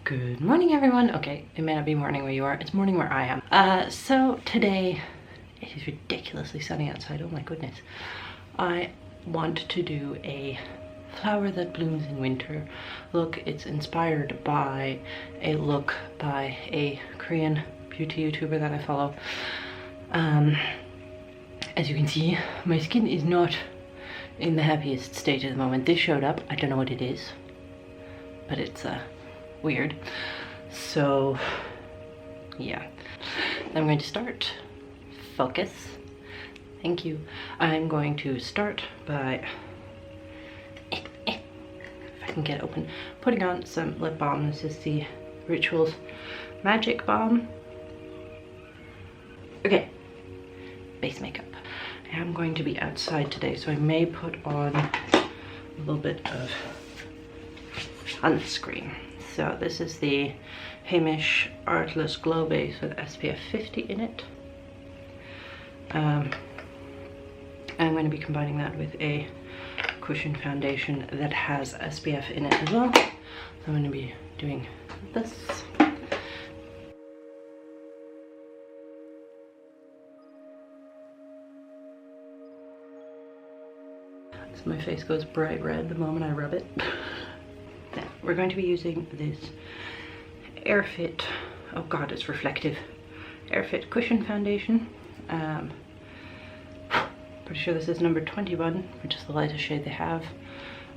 Good morning, everyone. Okay, it may not be morning where you are. It's morning where I am. So today, it is ridiculously sunny outside. Oh my goodness. I want to do a flower that blooms in winter look. It's inspired by a look by a Korean beauty YouTuber that I follow. As you can see, my skin is not in the happiest state at the moment. This showed up. I don't know what it is, but it's weird. So yeah, I'm going to start. Focus. Thank you. I'm going to start by, if I can get it open, putting on some lip balm. This is the Rituals Magic Balm. Okay, base makeup. I am going to be outside today, so I may put on a little bit of sunscreen. So this is the Hamish Artless Glow Base with SPF 50 in it. I'm going to be combining that with a cushion foundation that has SPF in it as well. So I'm going to be doing this. So my face goes bright red the moment I rub it. Now, we're going to be using this Airfit, oh god, it's reflective, Airfit Cushion Foundation. Pretty sure this is number 21, which is the lightest shade they have.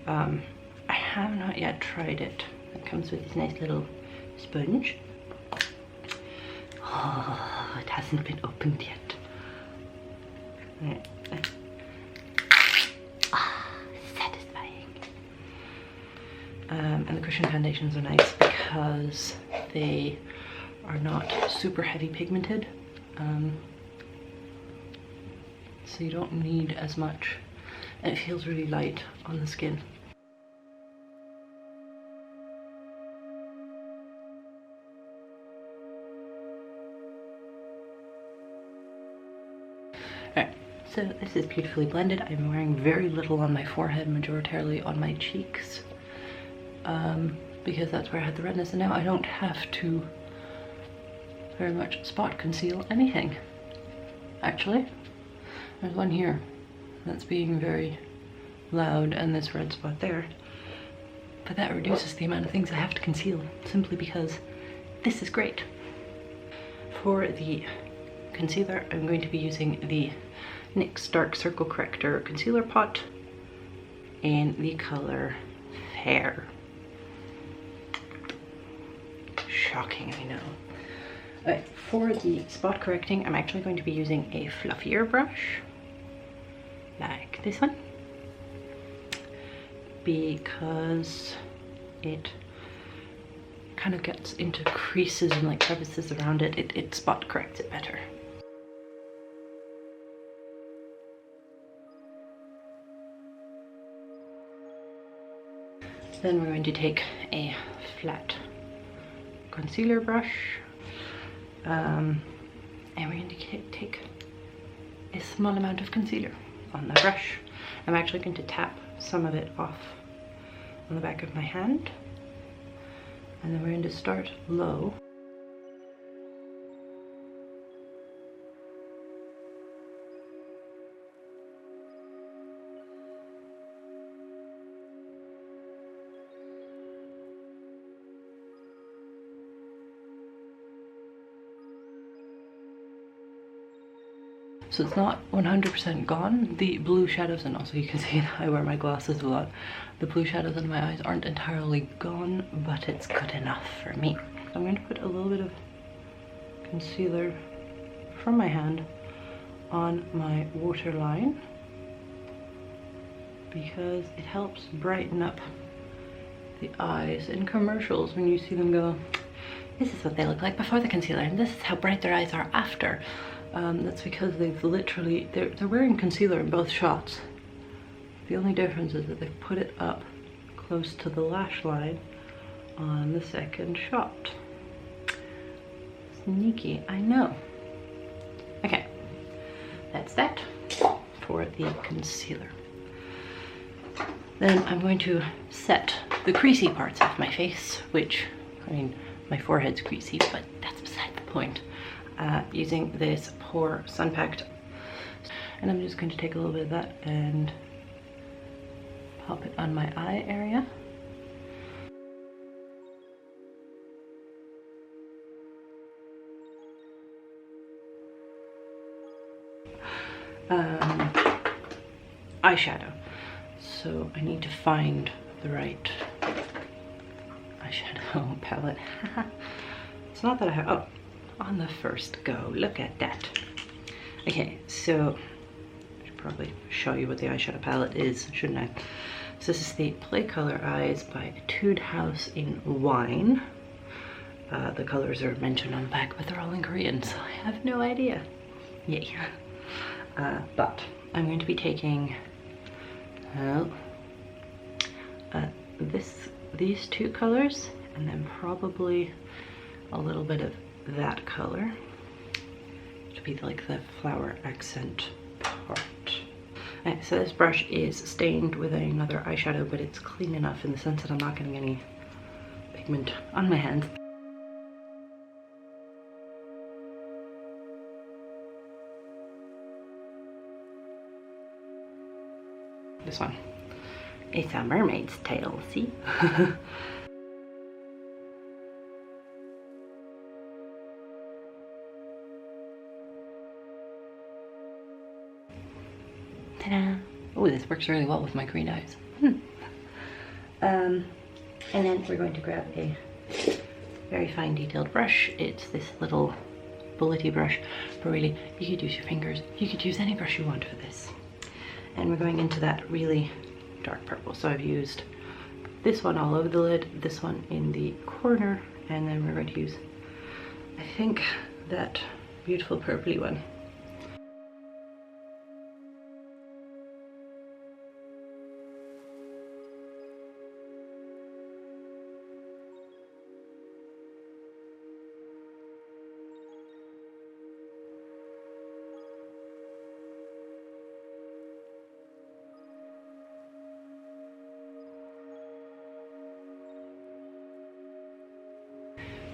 I have not yet tried it. It comes with this nice little sponge. Oh, it hasn't been opened yet. Satisfying. And the cushion foundations are nice because they are not super heavy pigmented. So you don't need as much, and it feels really light on the skin. Alright, so this is beautifully blended. I'm wearing very little on my forehead, majoritarily on my cheeks, because that's where I had the redness, and now I don't have to very much spot conceal anything. Actually, there's one here that's being very loud and this red spot there, but that reduces the amount of things I have to conceal simply because this is great. For the concealer, I'm going to be using the NYX Dark Circle Corrector Concealer Pot in the color Fair. Shocking, I know. Okay, for the spot correcting, I'm actually going to be using a fluffier brush, like this one, because it kind of gets into creases and like crevices around it. It spot corrects it better. Then we're going to take a flat concealer brush, and we're going to take a small amount of concealer on the brush. I'm actually going to tap some of it off on the back of my hand, and then we're going to start low. So it's not 100% gone. The blue shadows, and also you can see that I wear my glasses a lot, the blue shadows in my eyes aren't entirely gone, but it's good enough for me. I'm going to put a little bit of concealer from my hand on my waterline because it helps brighten up the eyes. In commercials, when you see them go, this is what they look like before the concealer and this is how bright their eyes are after. That's because they've literally, they're wearing concealer in both shots. The only difference is that they've put it up close to the lash line on the second shot. Sneaky, I know. Okay, that's that for the concealer. Then I'm going to set the creasy parts of my face, which I mean, my forehead's greasy, but that's beside the point. Using this Pore Sun Packed, and I'm just going to take a little bit of that and pop it on my eye area. Eyeshadow. So I need to find the right eyeshadow palette. It's not that I have, oh, on the first go, look at that. Okay, so I should probably show you what the eyeshadow palette is, shouldn't I? So this is the Play Color Eyes by Etude House in Wine. The colors are mentioned on the back, but they're all in Korean, so I have no idea. Yay. But I'm going to be taking these two colors, and then probably a little bit of that color to be like the flower accent part. Okay, so this brush is stained with another eyeshadow, but it's clean enough in the sense that I'm not getting any pigment on my hands. This one. It's a mermaid's tail, see? Ta-da! Oh, this works really well with my green eyes. And then we're going to grab a very fine detailed brush. It's this little bullety brush, but really you could use your fingers. You could use any brush you want for this. And we're going into that really dark purple. So I've used this one all over the lid, this one in the corner, and then we're going to use, I think, that beautiful purpley one.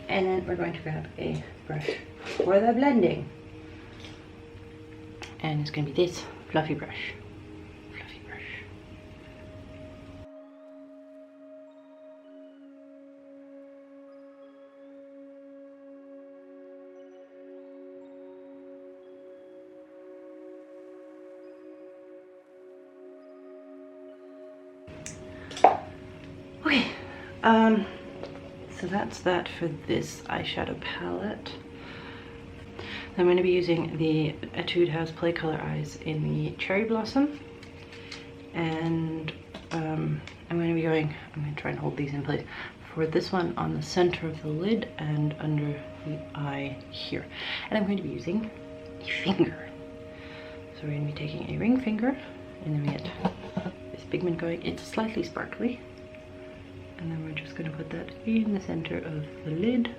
And then we're going to grab a brush for the blending. And it's going to be this fluffy brush. Fluffy brush. Okay. So that's that for this eyeshadow palette. I'm going to be using the Etude House Play Color Eyes in the Cherry Blossom, and I'm going to try and hold these in place for this one on the center of the lid and under the eye here. And I'm going to be using a finger. So we're going to be taking a ring finger, and then we get this pigment going. It's slightly sparkly. And then we're just going to put that in the center of the lid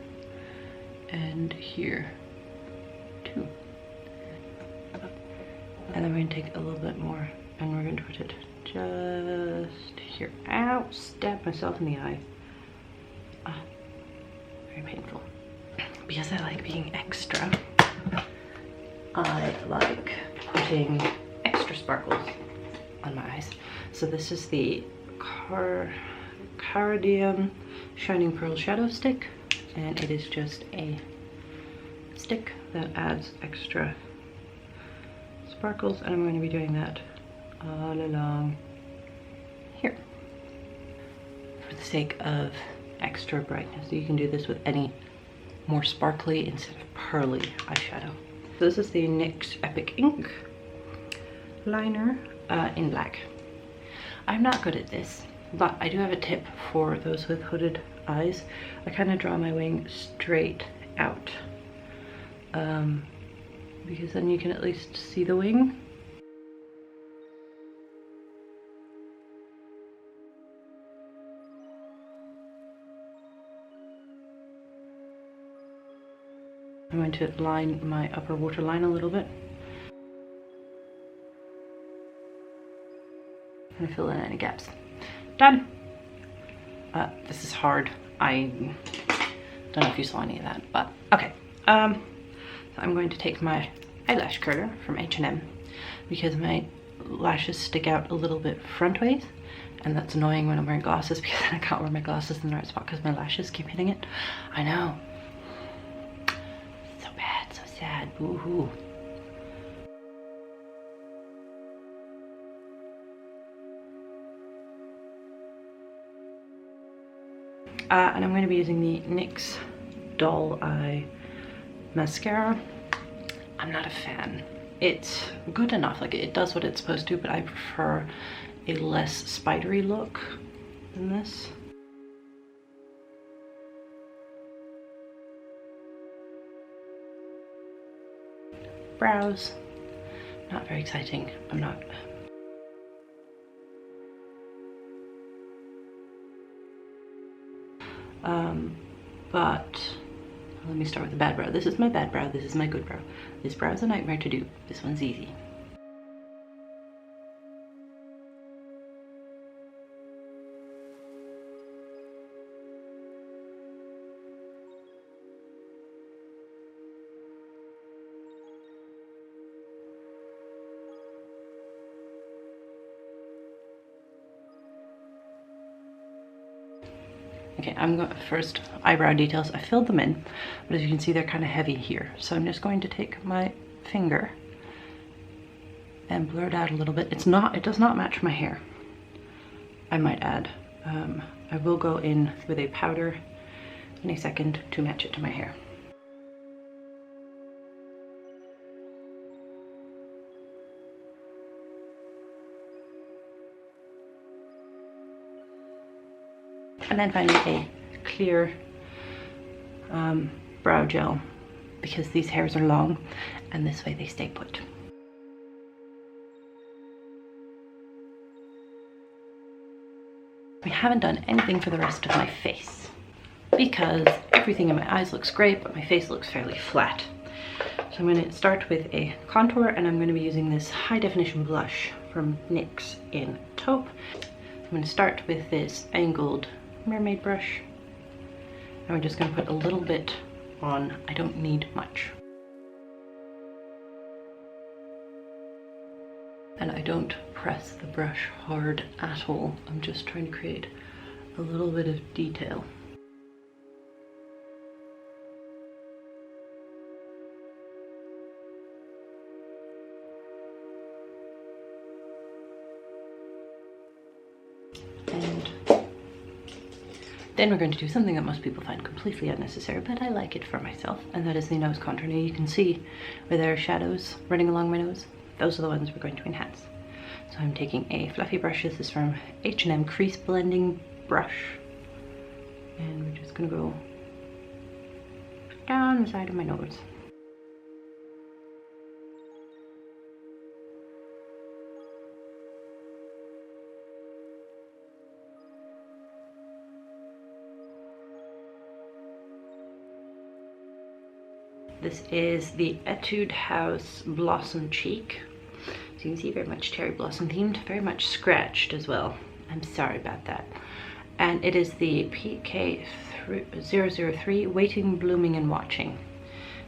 and here too. And then we're going to take a little bit more and we're going to put it just here. Ow! Stabbed myself in the eye. Ah, very painful. Because I like being extra, I like putting extra sparkles on my eyes. So this is the Cardium Shining Pearl Shadow Stick, and it is just a stick that adds extra sparkles, and I'm going to be doing that all along here for the sake of extra brightness. So you can do this with any more sparkly instead of pearly eyeshadow. So this is the NYX Epic Ink liner in black. I'm not good at this, but I do have a tip for those with hooded eyes. I kind of draw my wing straight out because then you can at least see the wing. I'm going to line my upper waterline a little bit and fill in any gaps. Done. This is hard. I Don't know if you saw any of that, but okay. So I'm going to take my eyelash curler from H&M because my lashes stick out a little bit front ways, and that's annoying when I'm wearing glasses because I can't wear my glasses in the right spot because my lashes keep hitting it. I know. So bad, so sad, boo-hoo. And I'm going to be using the NYX Doll Eye Mascara. I'm not a fan. It's good enough, like it does what it's supposed to, but I prefer a less spidery look than this. Brows, not very exciting. I'm not. But let me start with the bad brow. This is my bad brow, this is my good brow. This brow is a nightmare to do. This one's easy. Okay, I'm going first eyebrow details. I filled them in, but as you can see, they're kind of heavy here. So I'm just going to take my finger and blur it out a little bit. It does not match my hair, I might add. I will go in with a powder in a second to match it to my hair. And then finally a clear brow gel, because these hairs are long and this way they stay put. We haven't done anything for the rest of my face because everything in my eyes looks great, but my face looks fairly flat. So I'm going to start with a contour, and I'm going to be using this high definition blush from NYX in Taupe. I'm going to start with this angled mermaid brush, and we're just going to put a little bit on. I don't need much. And I don't press the brush hard at all. I'm just trying to create a little bit of detail. And then we're going to do something that most people find completely unnecessary, but I like it for myself, and that is the nose contour. Now you can see where there are shadows running along my nose. Those are the ones we're going to enhance. So I'm taking a fluffy brush. This is from H&M Crease Blending Brush. And we're just gonna go down the side of my nose. This is the Etude House Blossom Cheek. So you can see very much cherry blossom themed, very much scratched as well. I'm sorry about that. And it is the PK003 Waiting, Blooming and Watching.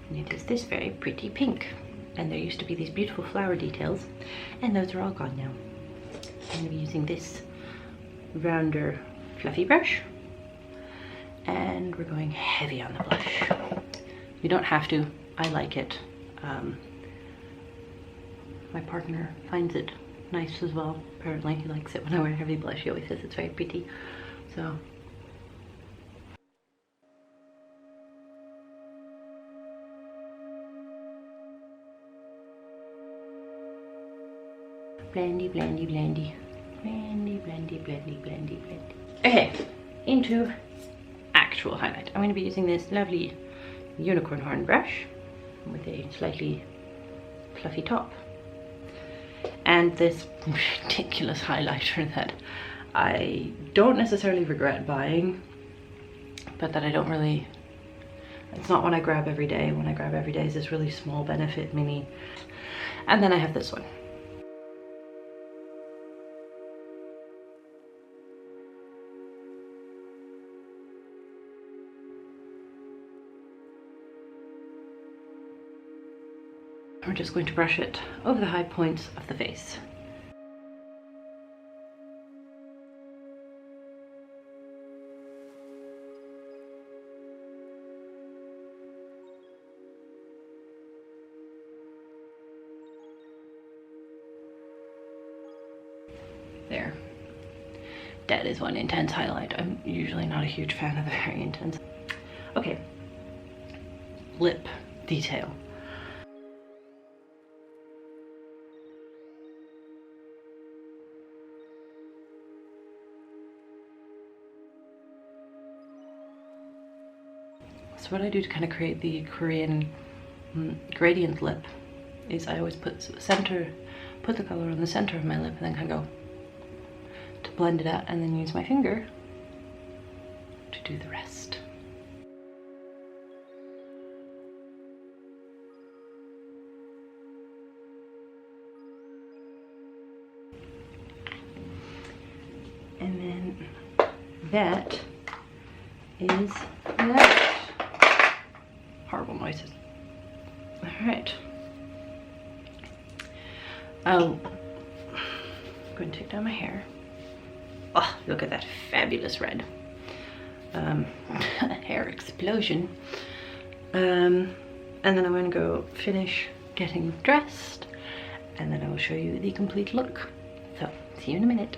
And it is this very pretty pink. And there used to be these beautiful flower details, and those are all gone now. I'm going to be using this rounder fluffy brush, and we're going heavy on the blush. You don't have to. I like it. My partner finds it nice as well. Apparently he likes it when I wear heavy blush. He always says it's very pretty. So blendy, blendy, blendy, blendy, blendy, blendy, blendy, blendy. Okay, into actual highlight. I'm going to be using this lovely unicorn horn brush with a slightly fluffy top, and this ridiculous highlighter that I don't necessarily regret buying, but that I don't really, it's not one I grab every day. When I grab every day is this really small Benefit Mini. And then I have this one. we're just going to brush it over the high points of the face. There. That is one intense highlight. I'm usually not a huge fan of the very intense. Okay. Lip detail. So what I do to kind of create the Korean gradient lip is I always put the color on the center of my lip and then kind of go to blend it out, and then use my finger to do the rest. And then that is that. Horrible noises. All right. I'm going to take down my hair. Oh, look at that fabulous red. Hair explosion. And then I'm going to go finish getting dressed, and then I will show you the complete look. So, see you in a minute.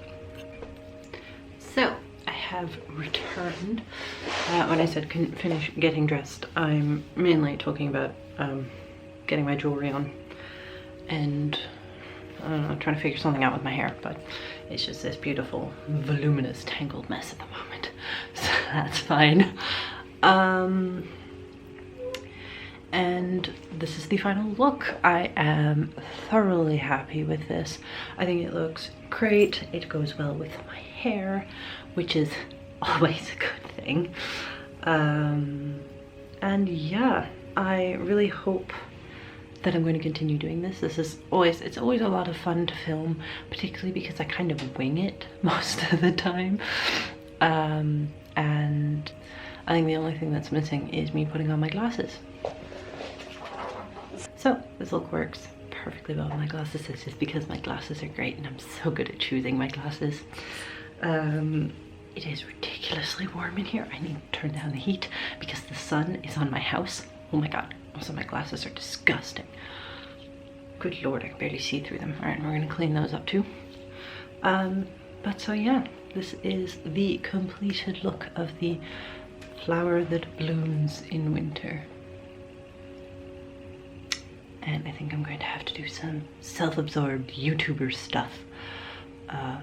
So, I have returned. When I said finish getting dressed, I'm mainly talking about getting my jewelry on and I don't know, trying to figure something out with my hair, but it's just this beautiful, voluminous, tangled mess at the moment, so that's fine. And this is the final look. I am thoroughly happy with this. I think it looks great. It goes well with my hair, which is always a good thing. And yeah, I really hope that I'm going to continue doing this. It's always a lot of fun to film, particularly because I kind of wing it most of the time. And I think the only thing that's missing is me putting on my glasses. So this look works perfectly well with my glasses. It's just because my glasses are great and I'm so good at choosing my glasses. It is ridiculously warm in here. I need to turn down the heat because the sun is on my house. Oh my god. Also, my glasses are disgusting. Good lord, I can barely see through them. All right, we're gonna clean those up too. But so yeah, this is the completed look of the flower that blooms in winter. And I think I'm going to have to do some self-absorbed YouTuber stuff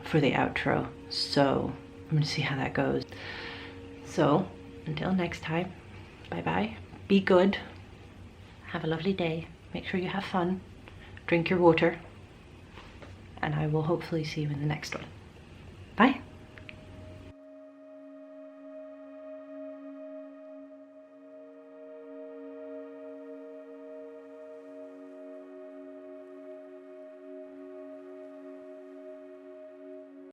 for the outro. So I'm gonna see how that goes. So until next time, bye bye, be good. Have a lovely day. Make sure you have fun. Drink your water. And I will hopefully see you in the next one. Bye.